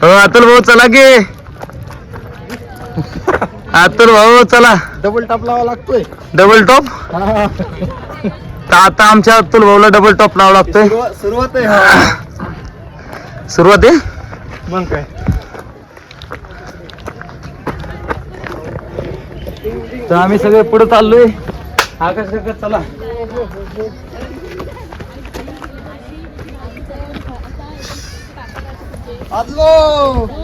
हो अतुल भाऊ चला की. अतुल भाऊ चला. डबल टॉप लावा लागतोय. Double top. तर आता आमच्या अतुल भाऊला डबल टॉप लावा लागतोय. सुरुवात आहे. सुरुवात आहे मग काय. तर आम्ही सगळे पुढे चाललोय. आकाश काका चला. आदलो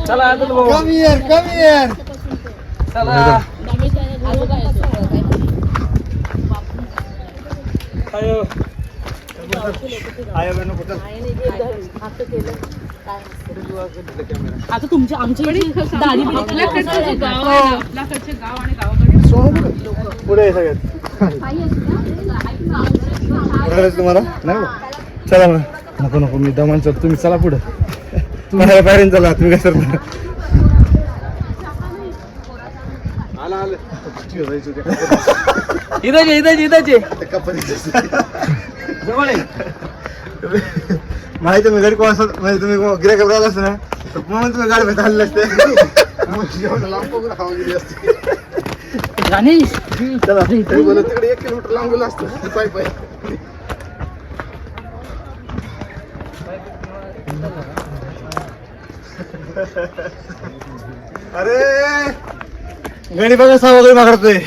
चला अतुल भाऊ कम हिअर चला. आयो आयो बनो कुठं. आता तुमच्या आमच्याकडे दाढी आपल्याकडचे गाव आहे, आपल्याकडचे गाव आणि गावाकडे पुढे आहे सगळ्यात. तुम्हाला नाही चला मग. नको नको मी दमान चल. तुम्ही चला पुढे. तुम्हाला बाहेरून चला. तुम्ही काय करता. इथं माहिती तुम्ही घरी कोण असत म्हणजे तुम्ही गिरायक राहिला असतं ना तर मग तुम्ही गाडी भेट आलेले असते. चला तिकडे 1 किलोमीटर लांब गेलो असतं पाय पाय. अरे गणी बघा 6 वगैरे मागतोय.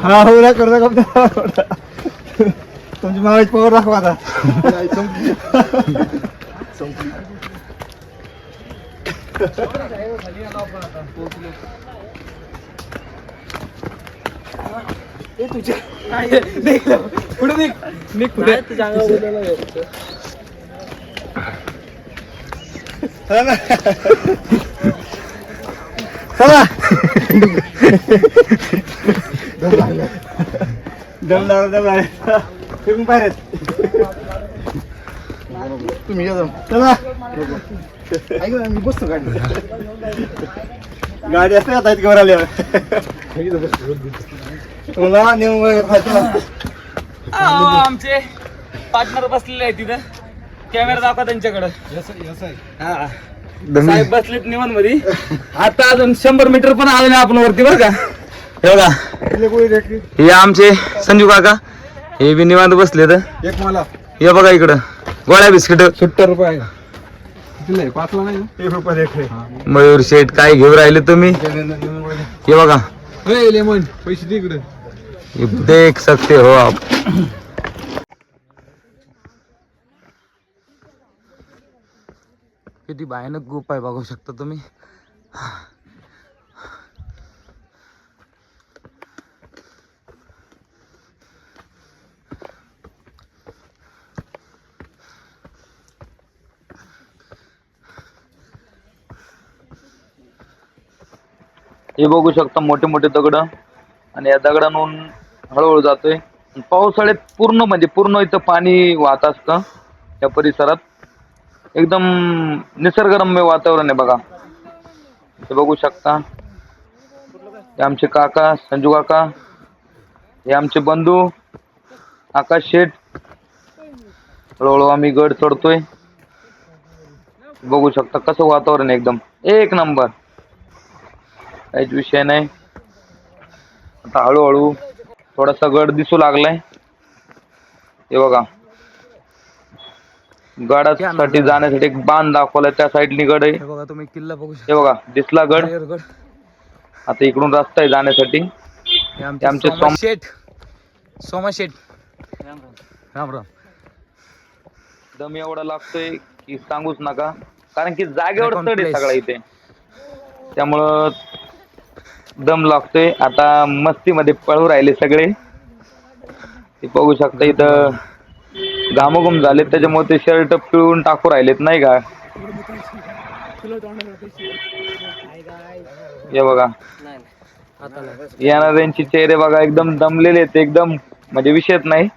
हा हो ना करता का तुमची मागाची पॉवर दाखवा आता. पुढे निघ पुढे. चला दम लागला. तुम्ही पाहिजेत. तुम्ही या जाऊन. चला ऐक ना मी बसतो गाडी. गाडी असते आता इतके वर आल्यावर तुला नेऊन आमचे पार्टनर बसलेले आहेत तिथं. कॅमेरा दाखवा त्यांच्याकडे. साहेब बसलेत निवांत मध्ये. आता अजून 100 मीटर पण आले नाही आपण वरती बरं का. हे बघा हे आमचे संजू काका. हे बी निवांत बसले. तर एक मला हे बघा इकडं गोळ्या बिस्किट 70 रुपये. किती 5 ला नाही 1 रुपये एक. मयूर शेठ काय घेऊन राहिले तुम्ही. हे बघा लेमन पैसे दे इकडे. देख सकते हो आप. किती भयानक गुप आहे बघू शकता तुम्ही. हे बघू शकता मोठे मोठे दगड आणि या दगडांहून हळूहळू जातोय. पावसाळ्यात पूर्ण म्हणजे पूर्ण इथं पाणी वाहत असतं या परिसरात. एकदम निसर्गरम्य वातावरण आहे बघा. हे बघू शकता. हे आमचे काका संजू काका. हे आमचे बंधू आकाश शेठ. हळूहळू आम्ही गड चढतोय. बघू शकता कसं वातावरण एकदम एक नंबर. काहीच विषय नाही. आता हळूहळू थोडासा गड दिसू लागलाय. हे बघा गडासाठी जाण्यासाठी एक बांध दाखवलाय. त्या साईडनी गड आहे. बघा तुम्ही किल्ला बघू हे बघा दिसला गड. आता इकडून रस्ता आहे जाण्यासाठी. आमचे सोमा शेठ राम राम. दम एवढा लागतोय की सांगूच नका. कारण की जागेवर चढ आहे सगळा इथे. त्यामुळं दम लागतोय. आता मस्तीमध्ये पळू राहिले सगळे. ते बघू शकता इथं घामोघूम झालेत. त्याच्यामुळे ते शर्ट पिळून टाकू राहिलेत नाही का. हे बघा येणाऱ्यांचे चेहरे बघा एकदम दमलेले आहेत. एकदम म्हणजे विषयच नाही.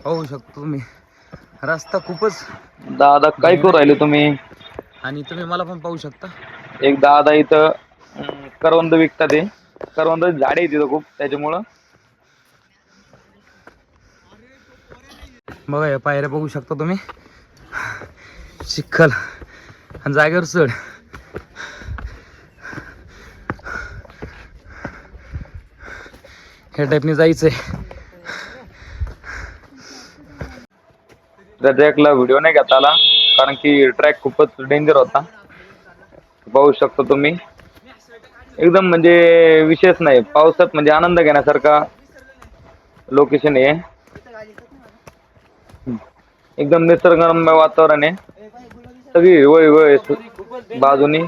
होऊ शकतो तुम्ही. रस्ता खूपच. दादा काय करू राहिले तुम्ही. आणि तुम्ही मला पण पाहू शकता. एक दादा इथं करवंद विकतात. करवंदाची झाडे आहेत तिथं खूप, त्याच्यामुळं. बघा या पायऱ्या बघू शकता तुम्ही, चिखल आणि जागेवर चढ. ह्या टाईपने जायचंय. त्या ट्रॅकला व्हिडिओ नाही घेता आला कारण की ट्रॅक खूपच डेंजर होता. पाहू शकता तुम्ही, एकदम म्हणजे विशेष नाही, पावसात म्हणजे आनंद घेण्यासारखा लोकेशन आहे. एकदम निसर्गरम्य वातावरण आहे, सगळी हिरवळ बाजूनी.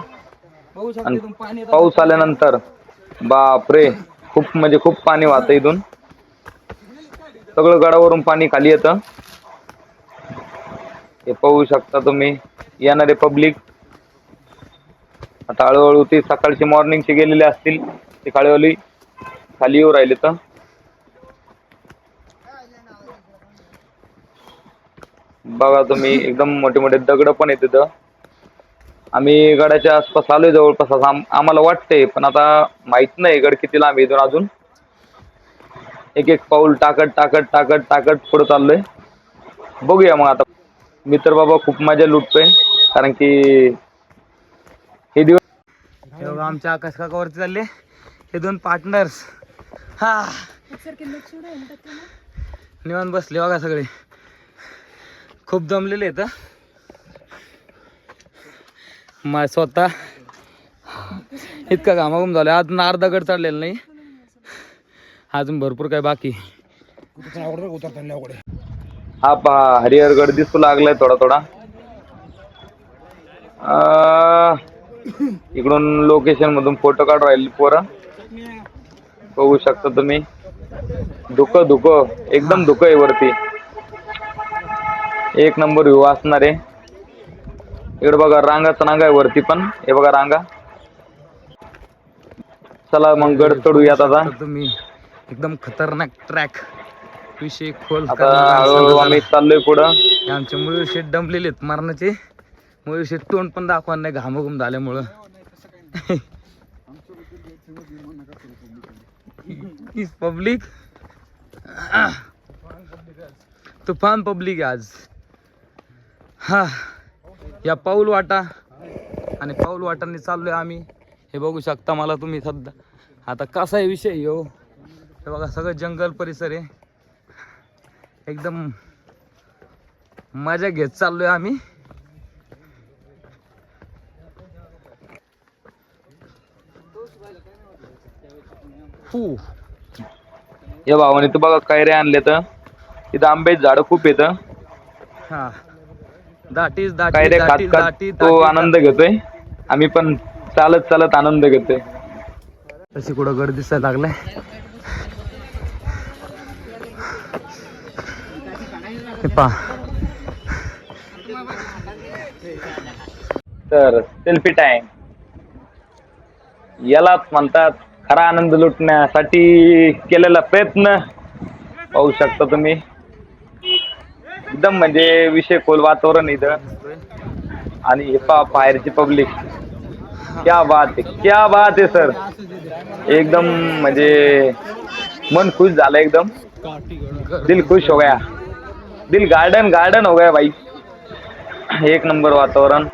आणि पाऊस आल्यानंतर बापरे, खूप म्हणजे खूप पाणी वाहतं इथून. सगळं गडावरून पाणी खाली येतं. हे पाहू शकता तुम्ही. येणारे पब्लिक आता हळूहळू ती सकाळची मॉर्निंगचे गेलेले असतील, ते हळूहळू खाली येऊ राहिले. तर बघा तुम्ही, एकदम मोठे मोठे दगड पण आहेत तिथं. आम्ही गडाच्या आसपास आलोय जवळपास असं आम्हाला वाटतंय, पण आता माहित नाही गड किती लांब इथून. अजून एक एक पाऊल टाकत टाकत टाकत टाकत पुढे चाललोय. बघूया मग आता. मी तर बाबा खूप मजा लुटतोय, कारण की हे दिवस आमच्या आकाश काकावरती चालले हे दोन पार्टनर्स. हा निवांत बसले बघा, सगळे खूप दमलेले आहेत. मला स्वतः इतका घामाघूम झालं. अजून अर्धा गड चढलेला नाही, अजून भरपूर काय बाकी. हा पहा, हरिहरगड दिसू लागलाय थोडा थोडा. इकडून लोकेशन मधून फोटो काढून राहिले पोरं, बघू शकता तुम्ही. धुकं धुकं, एकदम धुकं आहे वरती. एक नंबर व्ह्यू असणार आहे. इकडे बघा रांगाच रांगा आहे वरती पण, हे बघा रांगा. चला मग गड चढूयात आता. तुम्ही एकदम खतरनाक ट्रॅक विषय खोल. आता हळूहळू आम्ही चाललोय पुढं. आमचे मयूर शेट दमलेले आहेत मरणाचे. मयूर शेट तोंड पण दाखवा नाही घामाघूम झाल्यामुळं. पब्लिक तुफान पब्लिक आहे आज. हा या पाऊल वाटा आणि पाऊल वाटांनी चाललोय आम्ही. हे बघू शकता मला तुम्ही सध्या. आता कसा आहे विषय हो, हे बघा सगळं जंगल परिसर आहे. एकदम मजा घेत चाललोय आम्ही. या भावाने तर बघा कैरे आणले तर इथं आंब्याची झाडं खूप येतं. हा दाटीच कैरे खात खात तो आनंद घेतोय. आम्ही पण चालत चालत आनंद घेतोय. तशी कुठं गर्दी दिसायला लागलाय. तर सेल्फी टाइम यालाच म्हणतात खरा आनंद लुटण्यासाठी केलेला प्रयत्न. पाहू शकता तुम्ही, एकदम म्हणजे विषय खोल वातावरण इथं. आणि हे पहा बाहेरची पब्लिक, क्या बात आहे, क्या बात आहे सर. एकदम म्हणजे मन खुश झालं, एकदम दिल खुश हो गया, दिल गार्डन गार्डन हो गया भाई. एक नंबर वातावरण.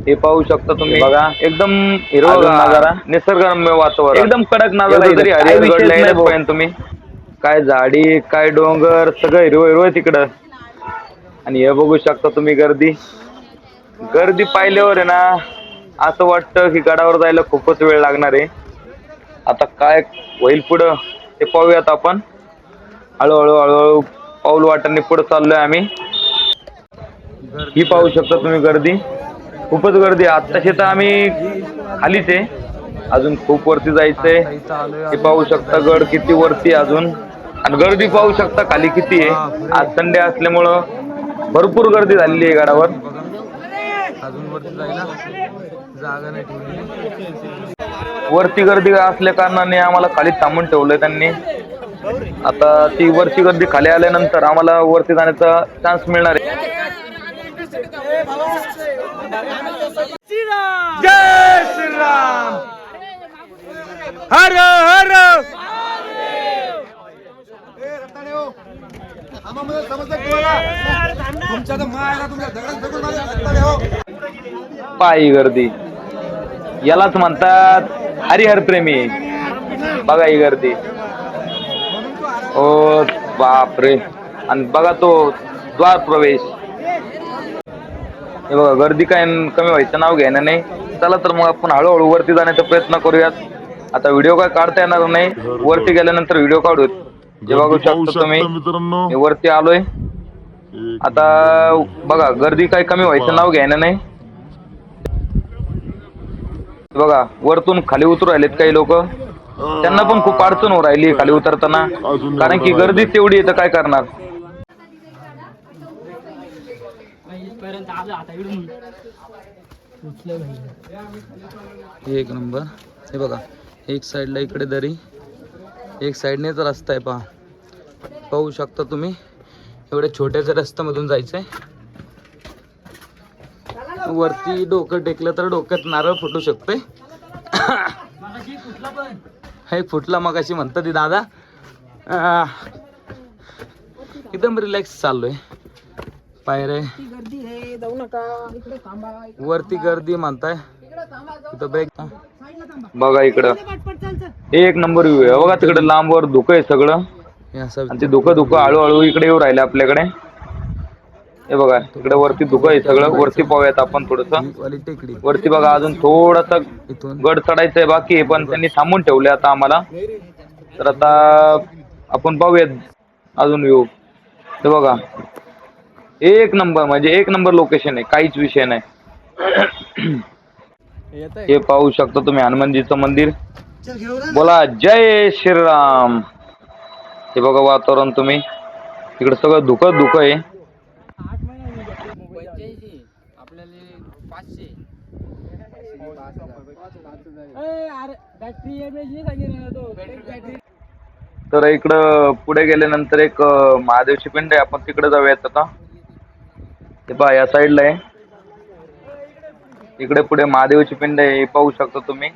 हे पाहू शकता तुम्ही बघा, एकदम हिरवा नजारा, निसर्गरम्य वातावरण, एकदम कडक नजारा. तरी हरिहरगडला तुम्ही काय झाडी काय डोंगर सगळं हिरवं हिरवं तिकडं. आणि हे बघू शकता तुम्ही गर्दी. गर्दी पाहिल्यावर आहे ना असं वाटतं की गडावर जायला खूपच वेळ लागणार आहे. आता काय होईल पुढं ते पाहूयात आपण. हळूहळू हळूहळू पाऊल वाटांनी पुढे चाललोय आम्ही. ही पाहू शकता तुम्ही गर्दी, खूपच गर्दी. आत्ताशी तर आम्ही खालीच आहे, अजून खूप वरती जायचंय. हे पाहू शकता गड किती वरती अजून, आणि गर्दी पाहू शकता खाली किती आहे. आज संडे असल्यामुळं भरपूर गर्दी झालेली आहे गडावर. अजून वरती जायला जागा नाही ठेवलेली. वरती गर्दी असल्या कारणाने आम्हाला खाली थांबून ठेवलंय त्यांनी. आता ती वरची गर्दी खाली आल्यानंतर आम्हाला वरती जाण्याचा चान्स मिळणार आहे. जय श्रीराम. हर हर पायी गर्दी यालाच म्हणतात हरिहर प्रेमी. बघा ही गर्दी. ओ बापरे. आणि बघा तो द्वार प्रवेश. हे बघा गर्दी काय कमी व्हायचं नाव घ्यायला नाही. चला तर मग आपण हळूहळू वरती जाण्याचा प्रयत्न करूयात. आता व्हिडिओ काय काढता येणार नाही, वरती गेल्यानंतर व्हिडिओ काढूत. जे बघू शकता तुम्ही मी वरती आलोय. आता बघा गर्दी काय कमी व्हायचं नाव घ्यायला नाही. बघा वरतून खाली उतरू राहिलेत काही लोक. त्यांना पण खूप अडचण होऊ राहिली खाली उतरताना, कारण की गर्दी तेवढी आहे तर काय करणार. एक नंबर. हे बघा एक साइडला इकडे दरी, एक साइडनेच रस्ता आहे. पाहू शकता तुम्ही. एवढ्या छोट्याच्या रस्त्यामधून जायचंय. वरती डोकं टेकलं तर डोक्यात नारळ फुटू शकते. हे फुटला मग अशी म्हणतात ती दादा. एकदम रिलॅक्स चाललोय. पायरे वरती गर्दी म्हणताय. इथं ब्रेक. बघा इकडं एक नंबर व्ह्यू आहे. बघा तिकडे लांबवर धुकं आहे सगळं. आणि ते धुकं हळूहळू इकडे येऊ राहिले आपल्याकडे. हे बघा इकडे वरती धुकं आहे सगळं. वरती पाहूयात आपण थोडस. वरती बघा अजून थोडासा गड चढायचंय बाकी आहे, पण त्यांनी थांबून ठेवले आता आम्हाला. तर आता आपण पाहूयात अजून व्ह्यू. हे बघा एक नंबर म्हणजे एक नंबर लोकेशन आहे, काहीच विषय नाही. हे पाहू शकता तुम्ही हनुमानजीचं मंदिर. बोला जय श्रीराम. हे बघा वातावरण तुम्ही. तिकडे सगळं धुकं आहे. तर इकडं पुढे गेल्यानंतर एक महादेवची पिंड आहे. आपण तिकडे जाऊयात आता. हे पहा या साईडला आहे. इकडे पुढे महादेवची पिंड आहे. हे पाहू शकता तुम्ही.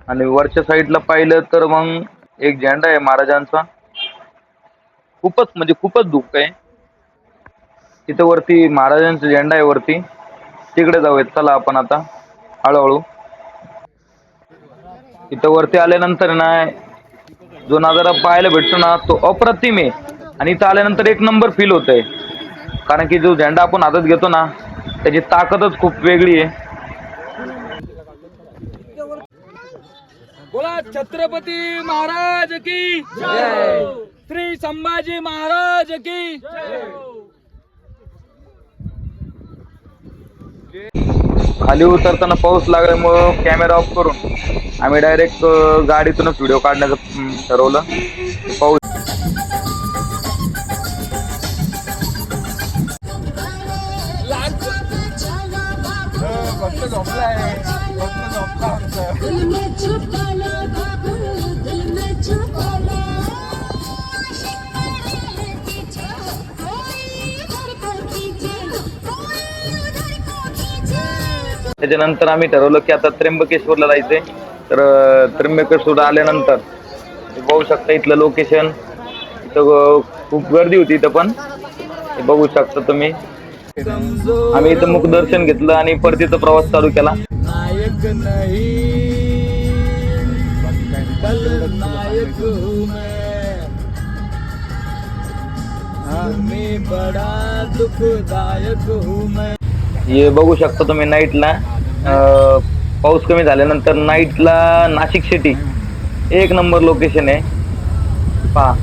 आणि वरच्या साईडला पाहिलं तर मग एक झेंडा आहे महाराजांचा. खूपच दुःख आहे. तिथं वरती महाराजांचा झेंडा आहे वरती. तिकडे जाऊयात चला आपण आता हळूहळू. इथं वरती आल्यानंतर ना जो नजारा पाहायला भेटतो ना तो अप्रतिम आहे. आणि इथं आल्यानंतर एक नंबर फील होतंय, कारण की जो झेंडा आपण हातात घेतो ना त्याची ताकदच खूप वेगळी आहे. बोला छत्रपती महाराज की जय. श्री संभाजी महाराज की जय. खाली उतरताना पाऊस लागल्यामुळं कॅमेरा ऑफ करून आम्ही डायरेक्ट गाडीतूनच व्हिडिओ काढण्याचं ठरवलं. पाऊस त्याच्यानंतर आम्ही ठरवलं की आता त्र्यंबकेश्वरला जायचंय. तर त्र्यंबकेश्वर आल्यानंतर बघू शकता इथलं लोकेशन. इथं खूप गर्दी होती इथं पण. हे बघू शकता तुम्ही. आम्ही इथं मुख दर्शन घेतलं आणि परतीचा प्रवास चालू केला. नायक नहीं नायक हूँ मैं, हमें बड़ा दुखदायक हूँ मैं. हे बघू शकता तुम्ही नाईटला पाऊस कमी झाल्यानंतर नाईटला नाशिक सिटी एक नंबर लोकेशन आहे. पहा